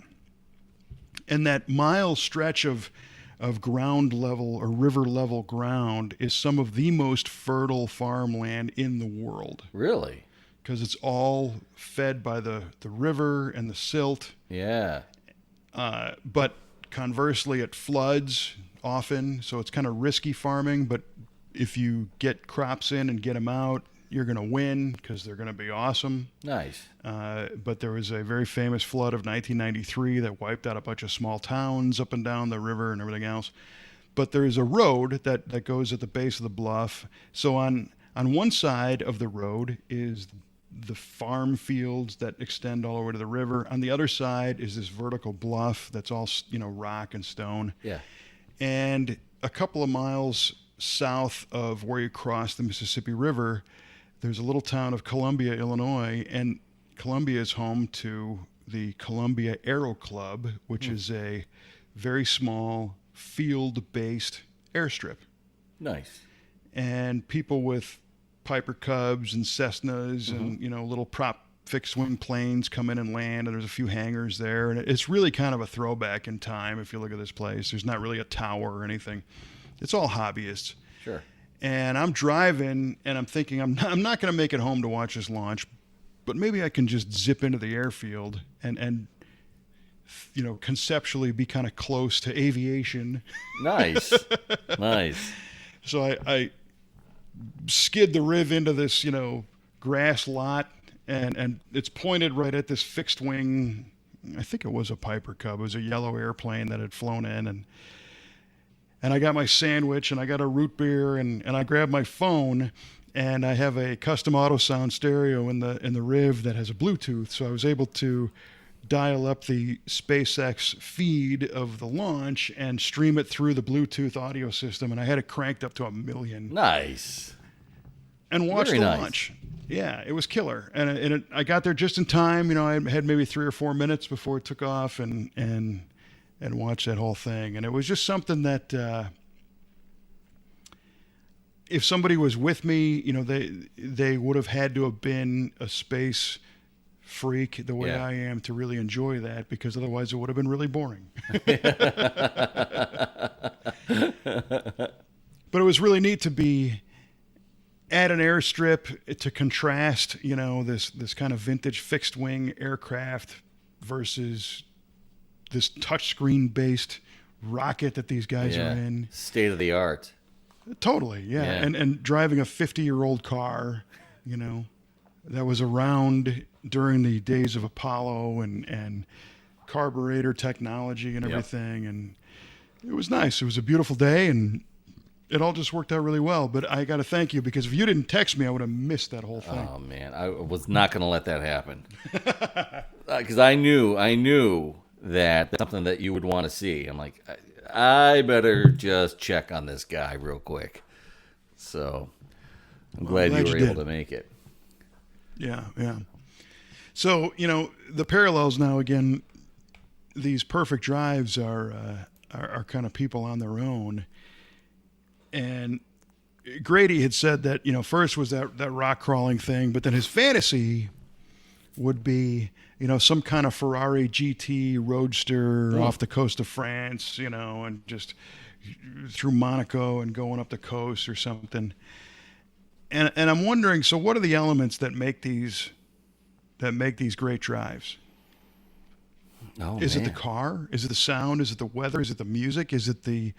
Speaker 1: And that mile stretch of ground level or river level ground is some of the most fertile farmland in the world.
Speaker 2: Really?
Speaker 1: Because it's all fed by the river and the silt.
Speaker 2: Yeah.
Speaker 1: But conversely, it floods often, so it's kind of risky farming. But if you get crops in and get them out, you're going to win because they're going to be awesome.
Speaker 2: Nice.
Speaker 1: But there was a very famous flood of 1993 that wiped out a bunch of small towns up and down the river and everything else. But there is a road that goes at the base of the bluff. So on one side of the road is the farm fields that extend all over to the river. On the other side is this vertical bluff that's all, rock and stone.
Speaker 2: Yeah.
Speaker 1: And a couple of miles south of where you cross the Mississippi River, there's a little town of Columbia, Illinois, and Columbia is home to the Columbia Aero Club, which is a very small field-based airstrip.
Speaker 2: Nice.
Speaker 1: And people with Piper Cubs and Cessnas and, little prop fixed-wing planes come in and land, and there's a few hangars there. And it's really kind of a throwback in time if you look at this place. There's not really a tower or anything. It's all hobbyists.
Speaker 2: Sure.
Speaker 1: And I'm driving, and I'm thinking, I'm not going to make it home to watch this launch, but maybe I can just zip into the airfield and conceptually be kind of close to aviation.
Speaker 2: Nice. Nice.
Speaker 1: So I skid the Riv into this, grass lot, and it's pointed right at this fixed wing. I think it was a Piper Cub. It was a yellow airplane that had flown in, and I got my sandwich, and I got a root beer, and I grabbed my phone, and I have a custom auto sound stereo in the Riv that has a Bluetooth, so I was able to dial up the SpaceX feed of the launch and stream it through the Bluetooth audio system, and I had it cranked up to 1 million.
Speaker 2: Nice.
Speaker 1: And watched the launch. Yeah, it was killer, and I got there just in time. I had maybe 3 or 4 minutes before it took off, and watch that whole thing. And it was just something that if somebody was with me, they would have had to have been a space freak the way I am to really enjoy that, because otherwise it would have been really boring. But it was really neat to be at an airstrip to contrast, this kind of vintage fixed wing aircraft versus this touchscreen based rocket that these guys are in.
Speaker 2: State of the art.
Speaker 1: Totally, yeah. And driving a 50-year-old car, that was around during the days of Apollo and carburetor technology and everything. And it was nice. It was a beautiful day, and it all just worked out really well. But I got to thank you, because if you didn't text me, I would have missed that whole thing.
Speaker 2: Oh, man. I was not going to let that happen. Because I knew that that's something that you would want to see. I'm like, I better just check on this guy real quick. So I'm glad you were able to make it.
Speaker 1: Yeah. So, the parallels now, again, these perfect drives are kind of people on their own. And Grady had said that, first was that rock crawling thing, but then his fantasy would be, some kind of Ferrari GT roadster off the coast of France, and just through Monaco and going up the coast or something. And I'm wondering, so what are the elements that make these great drives? Is it the car? Is it the sound? Is it the weather? Is it the music? Is it the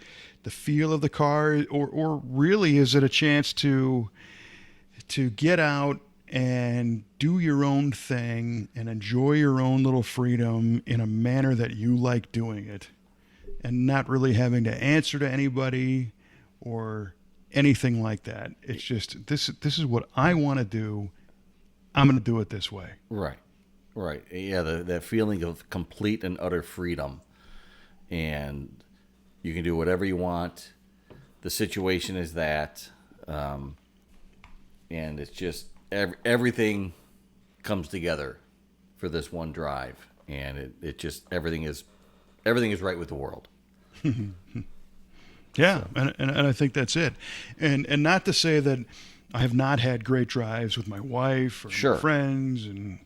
Speaker 1: feel of the car? Or really is it a chance to get out and do your own thing and enjoy your own little freedom in a manner that you like doing it, and not really having to answer to anybody or anything like that? It's just, this is what I want to do. I'm going to do it this way.
Speaker 2: Right. Yeah, that feeling of complete and utter freedom. And you can do whatever you want. The situation is that. And it's just, everything comes together for this one drive, and it just everything is right with the world.
Speaker 1: Yeah, so. and I think that's it. And not to say that I have not had great drives with my wife or
Speaker 2: sure.
Speaker 1: my friends. And,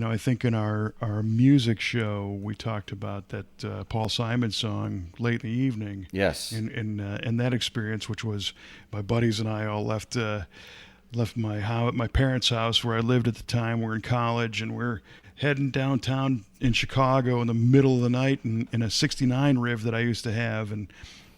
Speaker 1: I think in our music show, we talked about that Paul Simon song, Late in the Evening.
Speaker 2: Yes.
Speaker 1: And that experience, which was my buddies and I all left my parents' house where I lived at the time. We're in college, and we're heading downtown in Chicago in the middle of the night in a 69 Riv that I used to have. And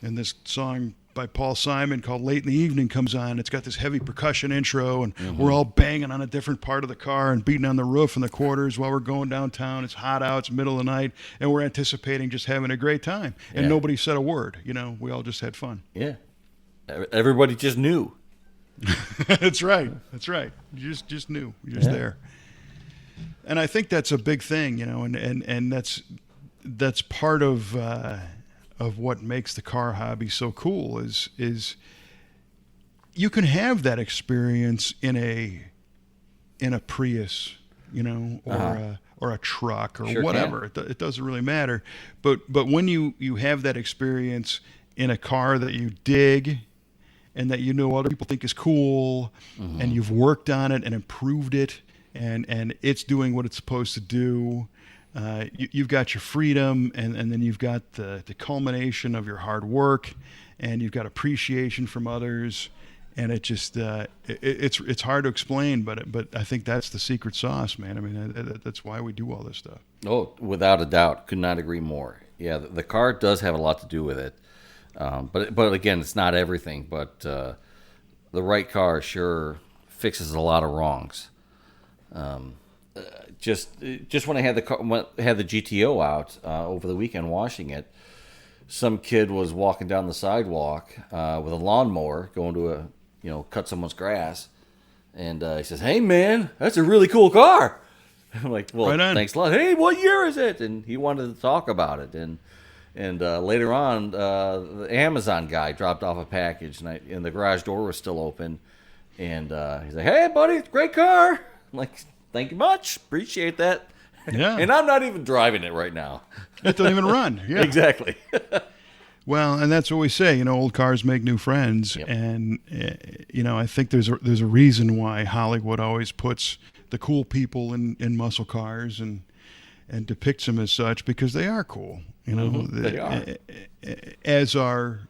Speaker 1: this song by Paul Simon called Late in the Evening comes on. It's got this heavy percussion intro, and we're all banging on a different part of the car and beating on the roof and the quarters while we're going downtown. It's hot out. It's middle of the night, and we're anticipating just having a great time. And nobody said a word. We all just had fun.
Speaker 2: Yeah. Everybody just knew.
Speaker 1: That's right. You just knew. You're just there. And I think that's a big thing, and that's part of what makes the car hobby so cool is you can have that experience in a Prius, or a truck or
Speaker 2: sure
Speaker 1: whatever. It doesn't really matter. But when you have that experience in a car that you dig and that other people think is cool, and you've worked on it and improved it, and it's doing what it's supposed to do. You've got your freedom, and then you've got the culmination of your hard work, and you've got appreciation from others, and it just it's hard to explain, but I think that's the secret sauce, man. I mean, that's why we do all this stuff.
Speaker 2: Oh, without a doubt, could not agree more. Yeah, the car does have a lot to do with it, but again, it's not everything. But the right car sure fixes a lot of wrongs. Just when I had the GTO out over the weekend washing it, some kid was walking down the sidewalk with a lawnmower going to cut someone's grass, and he says, "Hey man, that's a really cool car." I'm like, "Well, right thanks a lot." "Hey, what year is it?" And he wanted to talk about it, and later on, the Amazon guy dropped off a package, and the garage door was still open, and he's like, "Hey buddy, it's a great car." I'm like, "Thank you much. Appreciate that."
Speaker 1: Yeah.
Speaker 2: And I'm not even driving it right now.
Speaker 1: It doesn't even run. Yeah.
Speaker 2: Exactly.
Speaker 1: Well, and that's what we say. Old cars make new friends.
Speaker 2: Yep.
Speaker 1: And, I think there's a reason why Hollywood always puts the cool people in muscle cars and depicts them as such, because they are cool.
Speaker 2: They are.
Speaker 1: As are,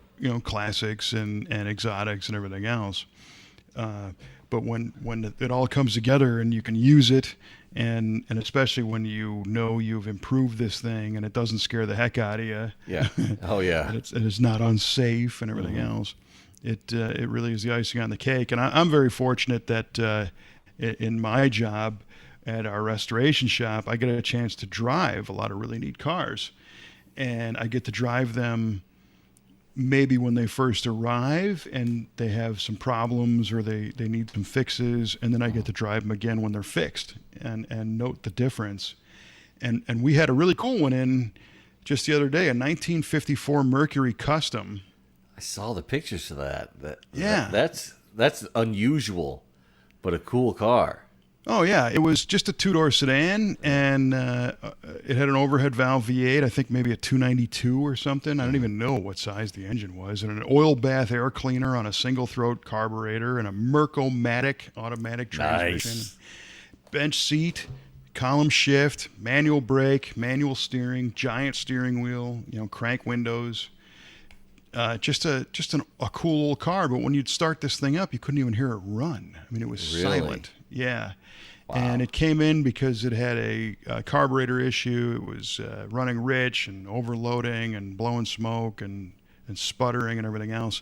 Speaker 1: classics and exotics and everything else. But when it all comes together and you can use it, and especially when you've improved this thing and it doesn't scare the heck out of you.
Speaker 2: Yeah. Oh yeah.
Speaker 1: and it's not unsafe and everything else. It really is the icing on the cake. And I'm very fortunate that in my job at our restoration shop, I get a chance to drive a lot of really neat cars, and I get to drive them maybe when they first arrive and they have some problems or they need some fixes, and then I get to drive them again when they're fixed and note the difference. And we had a really cool one in just the other day, a 1954 Mercury Custom.
Speaker 2: I saw the pictures of that.
Speaker 1: Yeah.
Speaker 2: That's unusual, but a cool car.
Speaker 1: Oh, yeah. It was just a two-door sedan, and it had an overhead valve V8, I think maybe a 292 or something. I don't even know what size the engine was. And an oil bath air cleaner on a single-throat carburetor, and a Merco-Matic automatic transmission.
Speaker 2: Nice.
Speaker 1: Bench seat, column shift, manual brake, manual steering, giant steering wheel, crank windows. Just a cool little car. But when you'd start this thing up, you couldn't even hear it run. I mean, it was
Speaker 2: really?
Speaker 1: Silent. Yeah.
Speaker 2: Wow.
Speaker 1: And it came in because it had a carburetor issue. It was running rich and overloading and blowing smoke and sputtering and everything else.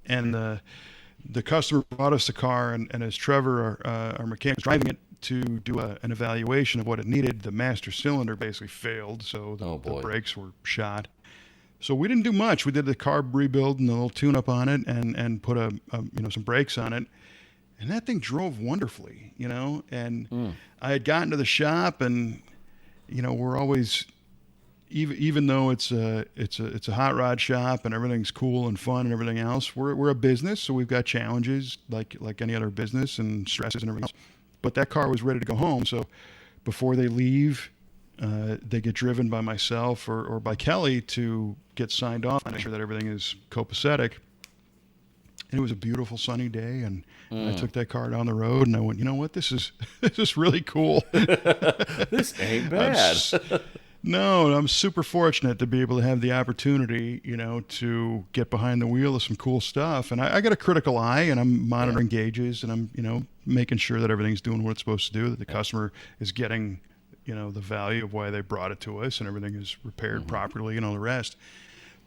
Speaker 1: And the customer brought us the car, and as Trevor, our mechanic, was driving it to do an evaluation of what it needed, the master cylinder basically failed, so the brakes were shot. So we didn't do much. We did the carb rebuild and a little tune-up on it, and put some brakes on it. And that thing drove wonderfully, and I had gotten to the shop, and, we're always even though it's a hot rod shop and everything's cool and fun and everything else, we're a business, so we've got challenges like any other business and stresses and everything else. But that car was ready to go home, so before they leave, they get driven by myself or by Kelly to get signed off and make sure that everything is copacetic. And it was a beautiful sunny day, and I took that car down the road, and I went, you know what, this is really cool.
Speaker 2: This ain't bad.
Speaker 1: No, I'm super fortunate to be able to have the opportunity, to get behind the wheel of some cool stuff. And I got a critical eye, and I'm monitoring gauges, and I'm, making sure that everything's doing what it's supposed to do, that the customer is getting, the value of why they brought it to us, and everything is repaired properly and all the rest.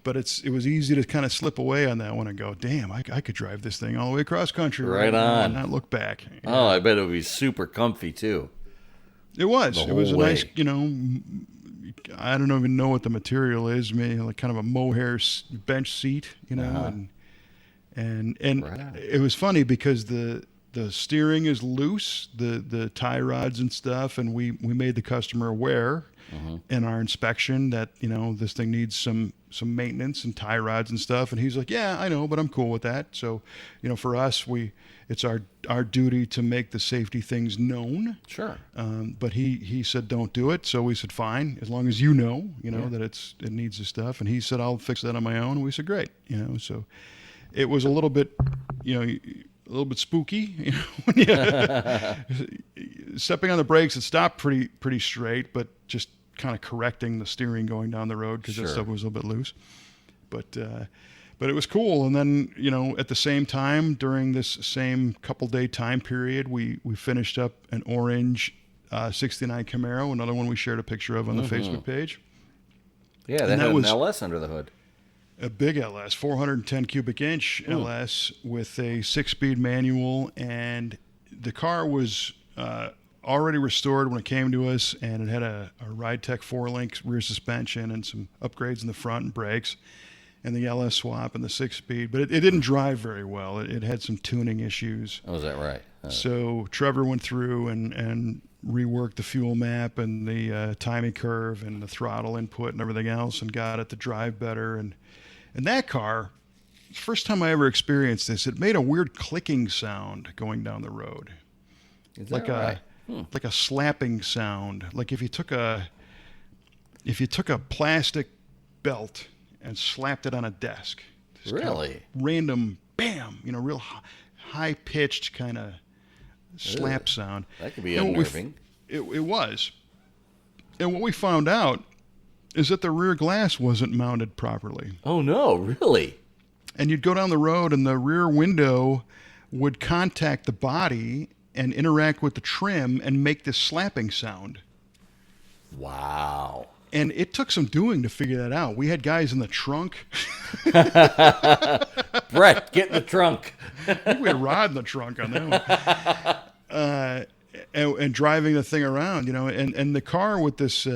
Speaker 1: But it was easy to kind of slip away on that one and go, damn, I could drive this thing all the way across country
Speaker 2: right on,
Speaker 1: and not look back.
Speaker 2: Oh, I bet it would be super comfy too.
Speaker 1: It was. It was a
Speaker 2: way.
Speaker 1: Nice, I don't even know what the material is, maybe like kind of a mohair bench seat, and right. It was funny because the steering is loose, the tie rods and stuff, and we made the customer aware in our inspection that this thing needs some maintenance and tie rods and stuff, and he's like, yeah, I know, but I'm cool with that. So for us, it's our duty to make the safety things known.
Speaker 2: Sure.
Speaker 1: But he said don't do it, so we said fine, as long as you know that it needs the stuff, and he said I'll fix that on my own, and we said great. So it was a little bit spooky, stepping on the brakes. It stopped pretty straight, but just kind of correcting the steering going down the road because that stuff was a little bit loose. But it was cool. And then, at the same time, during this same couple-day time period, we finished up an orange 69 Camaro, another one we shared a picture of on the Facebook page.
Speaker 2: Yeah, that had an LS under the hood.
Speaker 1: A big LS, 410 cubic inch LS with a 6-speed manual, and the car was already restored when it came to us, and it had a Ride Tech 4-link rear suspension and some upgrades in the front and brakes, and the LS swap and the 6-speed, but it didn't drive very well. It had some tuning issues.
Speaker 2: Oh, is that right?
Speaker 1: So Trevor went through and reworked the fuel map and the timing curve and the throttle input and everything else, and got it to drive better. And that car, first time I ever experienced this, it made a weird clicking sound going down the road.
Speaker 2: Is that right?
Speaker 1: Like a slapping sound. Like if you took a plastic belt and slapped it on a desk.
Speaker 2: Really?
Speaker 1: Kind of random bam, real high pitched kind of slap sound.
Speaker 2: That could be unnerving.
Speaker 1: It was. And what we found out is that the rear glass wasn't mounted properly.
Speaker 2: Oh, no, really?
Speaker 1: And you'd go down the road and the rear window would contact the body and interact with the trim and make this slapping sound.
Speaker 2: Wow.
Speaker 1: And it took some doing to figure that out. We had guys in the trunk.
Speaker 2: Brett, get in the trunk.
Speaker 1: I think we had Rod in the trunk on that one. And driving the thing around, and the car with this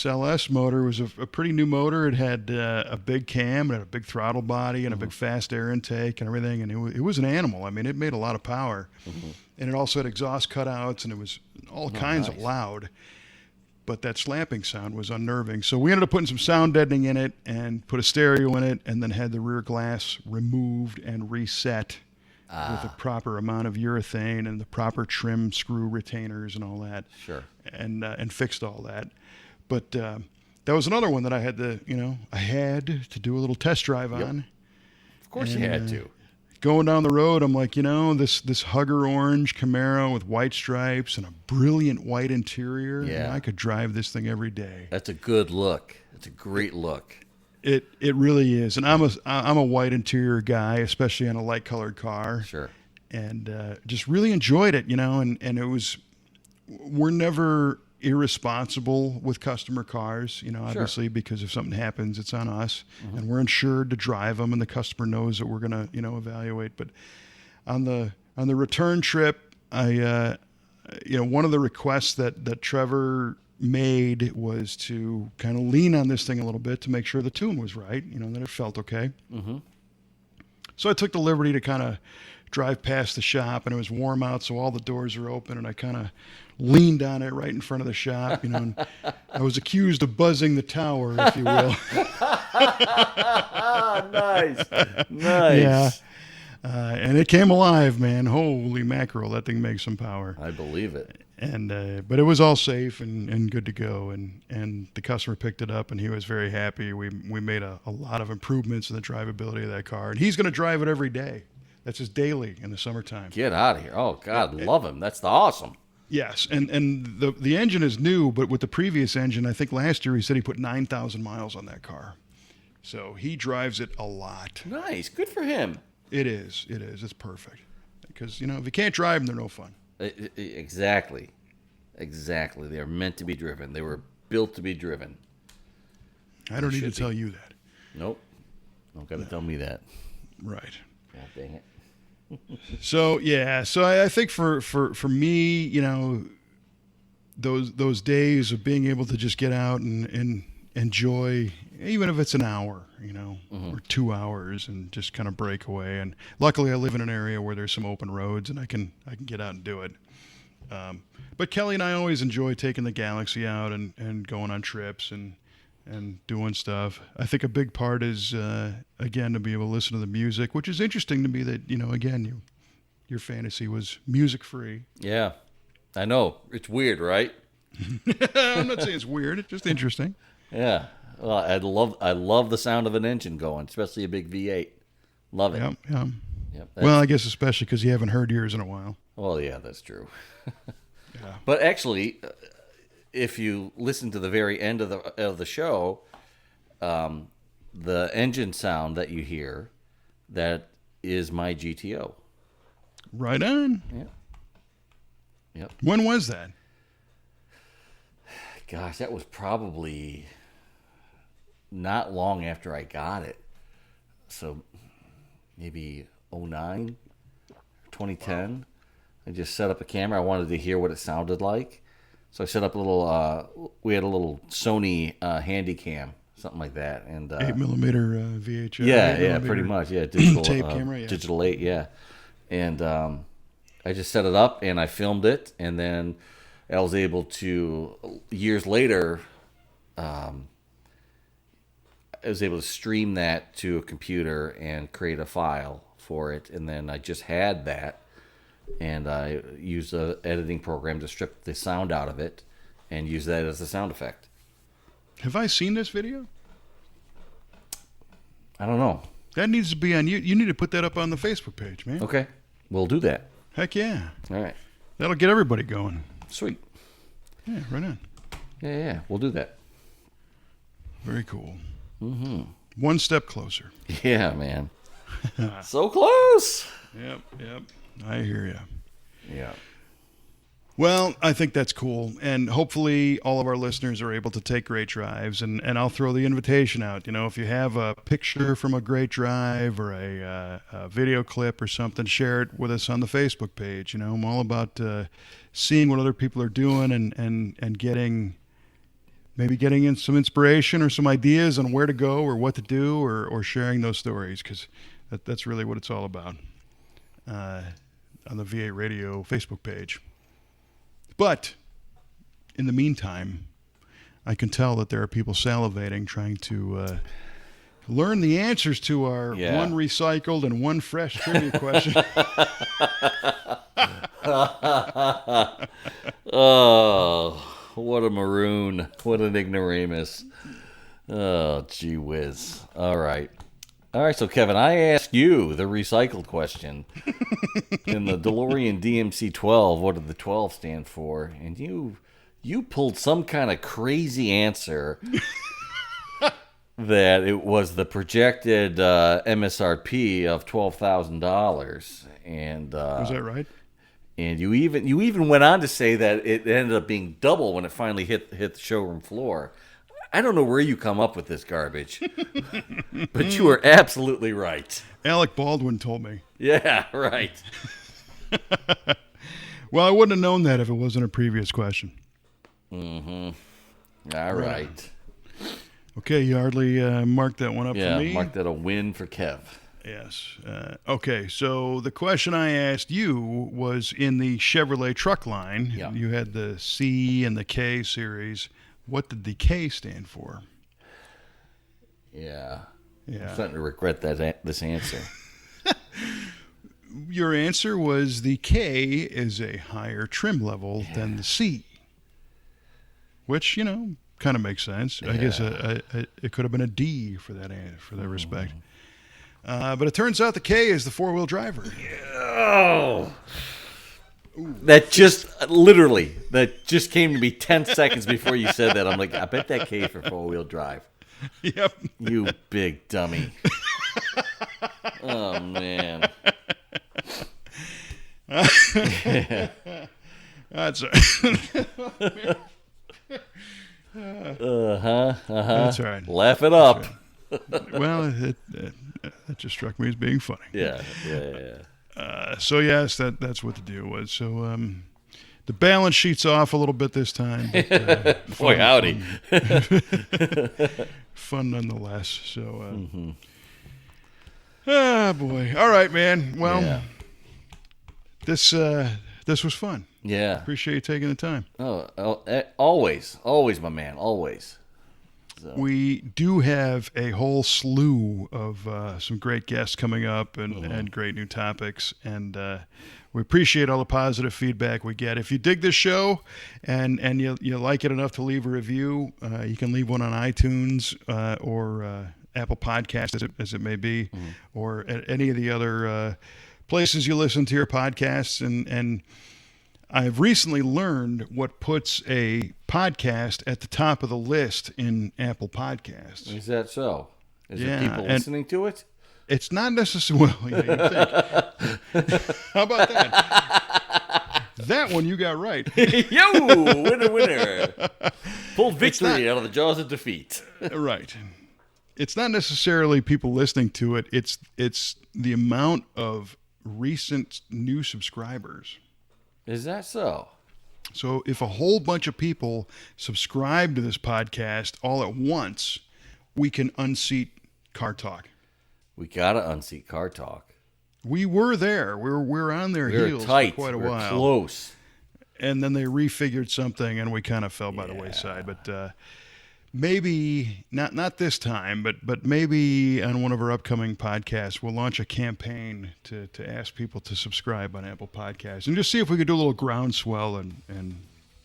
Speaker 1: LS motor was a pretty new motor. It had a big cam, it had a big throttle body, and a big fast air intake and everything. And it was an animal. I mean, it made a lot of power. And it also had exhaust cutouts, and it was all kinds of loud. But that slapping sound was unnerving. So we ended up putting some sound deadening in it and put a stereo in it, and then had the rear glass removed and reset with the proper amount of urethane and the proper trim screw retainers and all that.
Speaker 2: Sure.
Speaker 1: And fixed all that. But that was another one that I had to do a little test drive on.
Speaker 2: Of course you had to.
Speaker 1: Going down the road, I'm like, this Hugger orange Camaro with white stripes and a brilliant white interior.
Speaker 2: Yeah.
Speaker 1: I could drive this thing every day.
Speaker 2: That's a good look. It's a great look.
Speaker 1: It really is. And I'm a white interior guy, especially on a light colored car.
Speaker 2: Sure.
Speaker 1: And just really enjoyed it, and it was, we're never irresponsible with customer cars, obviously, because if something happens, it's on us, and we're insured to drive them, and the customer knows that we're going to, evaluate. But on the return trip, I, one of the requests that Trevor made was to kind of lean on this thing a little bit to make sure the tune was right, that it felt okay. So I took the liberty to kind of drive past the shop, and it was warm out, so all the doors were open, and I kind of leaned on it right in front of the shop, and I was accused of buzzing the tower, if you will.
Speaker 2: Nice.
Speaker 1: Yeah. And it came alive, man. Holy mackerel, that thing makes some power.
Speaker 2: I believe it.
Speaker 1: And but it was all safe and good to go. And the customer picked it up, and he was very happy. We made a lot of improvements in the drivability of that car, and he's going to drive it every day. That's his daily in the summertime.
Speaker 2: Get out of here! Oh God, love him. That's awesome.
Speaker 1: Yes, and the engine is new, but with the previous engine, I think last year he said he put 9,000 miles on that car. So he drives it a lot.
Speaker 2: Nice, good for him.
Speaker 1: It is. It's perfect. Because, if you can't drive them, they're no fun.
Speaker 2: Exactly. They are meant to be driven. They were built to be driven.
Speaker 1: I don't need to tell you that.
Speaker 2: Nope. Don't got to tell me that.
Speaker 1: Right.
Speaker 2: God dang it.
Speaker 1: So I think for me, those days of being able to just get out and enjoy, even if it's an hour, or 2 hours, and just kind of break away. And luckily, I live in an area where there's some open roads, and I can get out and do it. But Kelly and I always enjoy taking the Galaxy out and going on trips and doing stuff. I think a big part is, again, to be able to listen to the music, which is interesting to me that, again, your fantasy was music-free.
Speaker 2: Yeah, I know. It's weird, right?
Speaker 1: I'm not saying it's weird. It's just interesting.
Speaker 2: Yeah. Well, I love the sound of an engine going, especially a big V8. Love it.
Speaker 1: Yeah.
Speaker 2: Yep,
Speaker 1: well, I guess especially because you haven't heard yours in a while.
Speaker 2: Well, yeah, that's true.
Speaker 1: Yeah.
Speaker 2: But actually, if you listen to the very end of the show, the engine sound that you hear, that is my GTO.
Speaker 1: Right on.
Speaker 2: Yeah. Yep.
Speaker 1: When was that?
Speaker 2: Gosh, that was probably not long after I got it. So maybe 2009, 2010. Wow. I just set up a camera. I wanted to hear what it sounded like. So I set up a little, we had a little Sony Handycam, something like that. And
Speaker 1: 8mm VHS.
Speaker 2: Yeah, pretty much. Yeah, digital
Speaker 1: tape camera. Yeah.
Speaker 2: Digital 8, yeah. And I just set it up and I filmed it, and then I was able to, years later, I was able to stream that to a computer and create a file for it, and then I just had that, and I used an editing program to strip the sound out of it and use that as a sound effect.
Speaker 1: Have I seen this video?
Speaker 2: I don't know.
Speaker 1: That needs to be on you. You need to put that up on the Facebook page, man.
Speaker 2: Okay, we'll do that.
Speaker 1: Heck yeah.
Speaker 2: All right.
Speaker 1: That'll get everybody going.
Speaker 2: Sweet.
Speaker 1: Yeah, right on.
Speaker 2: Yeah, we'll do that.
Speaker 1: Very cool.
Speaker 2: Mm-hmm.
Speaker 1: One step closer.
Speaker 2: Yeah, man. So close.
Speaker 1: Yep. I hear you.
Speaker 2: Yeah.
Speaker 1: Well, I think that's cool. And hopefully all of our listeners are able to take great drives. And I'll throw the invitation out. If you have a picture from a great drive or a video clip or something, share it with us on the Facebook page. I'm all about seeing what other people are doing and getting in some inspiration or some ideas on where to go or what to do, or sharing those stories, because that's really what it's all about on the V8 Radio Facebook page. But in the meantime, I can tell that there are people salivating trying to learn the answers to our one recycled and one fresh trivia question.
Speaker 2: Oh, what a maroon. What an ignoramus. Oh, gee whiz. All right, so Kevin, I asked you the recycled question. In the DeLorean DMC-12, what did the 12 stand for? And you pulled some kind of crazy answer that it was the projected MSRP of $12,000. And
Speaker 1: was that right?
Speaker 2: And you even went on to say that it ended up being double when it finally hit the showroom floor. I don't know where you come up with this garbage, but you are absolutely right.
Speaker 1: Alec Baldwin told me.
Speaker 2: Yeah, right.
Speaker 1: Well, I wouldn't have known that if it wasn't a previous question.
Speaker 2: Mm-hmm. All right.
Speaker 1: Okay, Yardley, mark that one up for me.
Speaker 2: Yeah, mark that a win for Kev.
Speaker 1: Yes. Okay, so the question I asked you was in the Chevrolet truck line.
Speaker 2: Yeah.
Speaker 1: You had the C and the K series. what did the K stand for?
Speaker 2: Yeah.
Speaker 1: Yeah.
Speaker 2: I'm starting to regret this answer.
Speaker 1: Your answer was the K is a higher trim level than the C, which, kind of makes sense. I guess it could have been a D for that respect. But it turns out the K is the four-wheel driver.
Speaker 2: Oh. That just came to me 10 seconds before you said that. I'm like, I bet that K is for four-wheel drive.
Speaker 1: Yep.
Speaker 2: You big dummy. Oh, man.
Speaker 1: That's right. That's right.
Speaker 2: Laugh it up.
Speaker 1: Right. Well, it just struck me as being funny.
Speaker 2: Yeah.
Speaker 1: So yes, that's what the deal was. So the balance sheet's off a little bit this time. But,
Speaker 2: boy, howdy.
Speaker 1: Fun nonetheless. So, boy. All right, man. Well, this was fun.
Speaker 2: Yeah.
Speaker 1: Appreciate you taking the time.
Speaker 2: Always, my man, always. So.
Speaker 1: We do have a whole slew of some great guests coming up and great new topics, and we appreciate all the positive feedback we get. If you dig this show and you like it enough to leave a review, you can leave one on iTunes or Apple Podcasts, as it may be, or at any of the other places you listen to your podcasts. And I've recently learned what puts a podcast at the top of the list in Apple Podcasts.
Speaker 2: Is that so? Is it people listening to it?
Speaker 1: It's not necessarily. Well, you think. How about that? That one you got right.
Speaker 2: Yo, winner. Full victory out of the jaws of defeat.
Speaker 1: Right. It's not necessarily people listening to it. It's the amount of recent new subscribers.
Speaker 2: Is that so?
Speaker 1: So if a whole bunch of people subscribe to this podcast all at once, we can unseat Car Talk.
Speaker 2: We gotta unseat Car Talk.
Speaker 1: We were there. We were on their heels
Speaker 2: tight.
Speaker 1: for quite a
Speaker 2: we were
Speaker 1: while.
Speaker 2: Close.
Speaker 1: And then they refigured something, and we kind of fell by the wayside. But maybe not this time, but maybe on one of our upcoming podcasts, we'll launch a campaign to ask people to subscribe on Apple Podcasts and just see if we could do a little groundswell and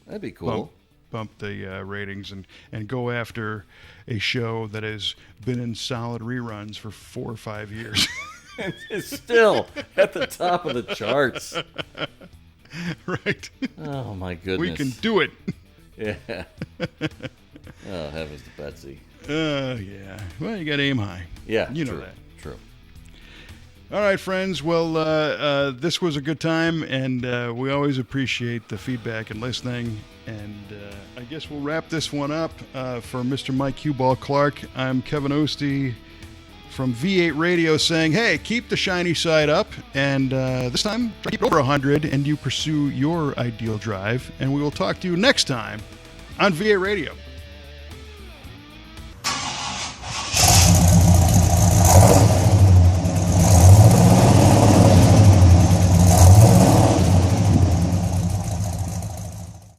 Speaker 2: that'd be cool.
Speaker 1: Bump the ratings and go after a show that has been in solid reruns for 4 or 5 years.
Speaker 2: And it's still at the top of the charts.
Speaker 1: Right.
Speaker 2: Oh my goodness.
Speaker 1: We can do it.
Speaker 2: Yeah. Oh, heavens to Betsy.
Speaker 1: Yeah. Well, you got to aim high.
Speaker 2: Yeah,
Speaker 1: you know that.
Speaker 2: True.
Speaker 1: All right, friends. Well, this was a good time, and we always appreciate the feedback and listening. And I guess we'll wrap this one up. For Mr. Mike Q-Ball Clarke, I'm Kevin Oeste from V8 Radio saying, hey, keep the shiny side up, and this time, try to keep it over 100, and you pursue your ideal drive. And we will talk to you next time on V8 Radio.